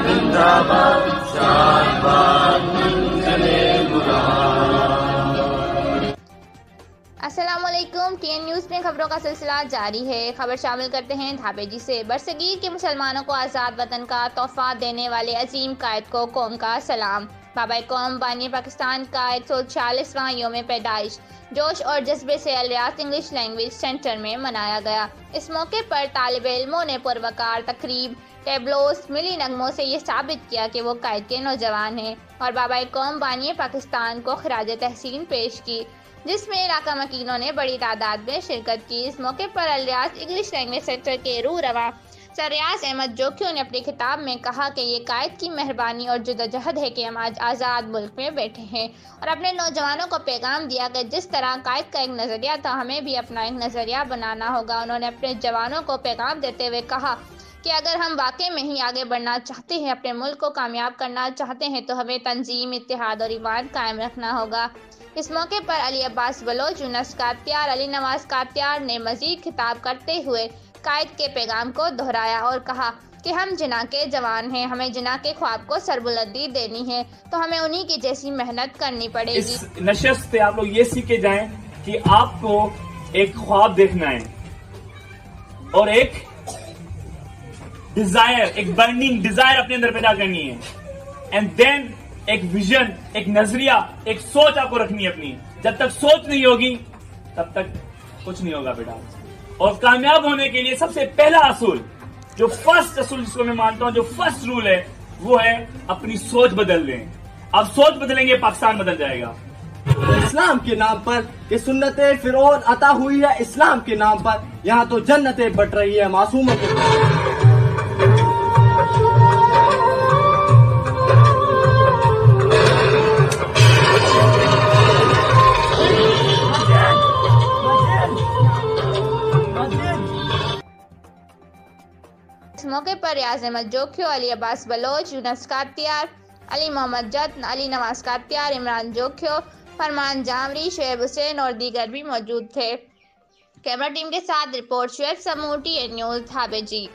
जिंदाबाद शाहबाद मंजले अस्सलामुअलैकुम। TN news में खबरों का सिलसिला जारी है। खबर शामिल करते हैं धापेजी से। बरसगीर के मुसलमानों को आज़ाद वतन का तोहफा देने वाले अजीम कायद को कौम का सलाम। बाबा कौम बानी पाकिस्तान का 146वां यौम पैदाइश जोश और जज्बे से अल रियाज इंग्लिश लैंग्वेज सेंटर में मनाया गया। इस मौके पर तालिब इल्मों ने पुरवकार तकरीब, टेबलोस, मिली नगमों से ये साबित किया कि वो कायद के नौजवान हैं और बाबा कौम बानी पाकिस्तान को खराज तहसीन पेश की, जिसमें इलाका मकीनों ने बड़ी तादाद में शिरकत की। इस मौके पर अल रियाज इंग्लिश लैंग्वेज सेंटर के रूरवा सर रियाज अहमद जोखियों ने अपने खिताब में कहा कि ये कायद की मेहरबानी और जुदोजहद है कि हम आज आज़ाद मुल्क में बैठे हैं, और अपने नौजवानों को पैगाम दिया कि जिस तरह कायद का एक नज़रिया था, हमें भी अपना एक नज़रिया बनाना होगा। उन्होंने अपने जवानों को पैगाम देते हुए कहा कि अगर हम वाकई में ही आगे बढ़ना चाहते हैं, अपने मुल्क को कामयाब करना चाहते हैं, तो हमें तंजीम, इत्तेहाद और ईमान कायम रखना होगा। इस मौके पर अली अब्बास बलोच, यूनुस कात्यार, अली नवाज कात्यार ने मजीद खिताब करते हुए कायद के पैगाम को दोहराया और कहा कि हम जिना के जवान हैं, हमें जिना के ख्वाब को सरबुलंदी देनी है, तो हमें उन्हीं की जैसी मेहनत करनी पड़ेगी। इस नशस्त से आप लोग ये सीख के जाएं कि आपको एक ख्वाब देखना है और एक डिजायर, एक बर्निंग डिजायर अपने अंदर पैदा करनी है, एंड देन एक विजन, एक नजरिया, एक सोच आपको रखनी है अपनी। जब तक सोच नहीं होगी तब तक कुछ नहीं होगा बेटा। और कामयाब होने के लिए सबसे पहला असूल, जो फर्स्ट असूल जिसको मैं मानता हूं, जो फर्स्ट रूल है, वो है अपनी सोच बदल लें। अब सोच बदलेंगे, पाकिस्तान बदल जाएगा। इस्लाम के नाम पर कि सुन्नतें फिरौन अता हुई है, इस्लाम के नाम पर यहाँ तो जन्नतें बट रही है मासूमों के। इस मौके पर रियाज अहमद जोखियो, अली अब्बास बलोच, यूनुस कात्यार, अली मोहम्मद जत, अली नवाज कात्यार, इमरान जोखियो, फरमान जामरी, शुएब हुसैन और दीगर भी मौजूद थे। कैमरा टीम के साथ रिपोर्ट शुएब समूह, TN न्यूज़ धापेजी।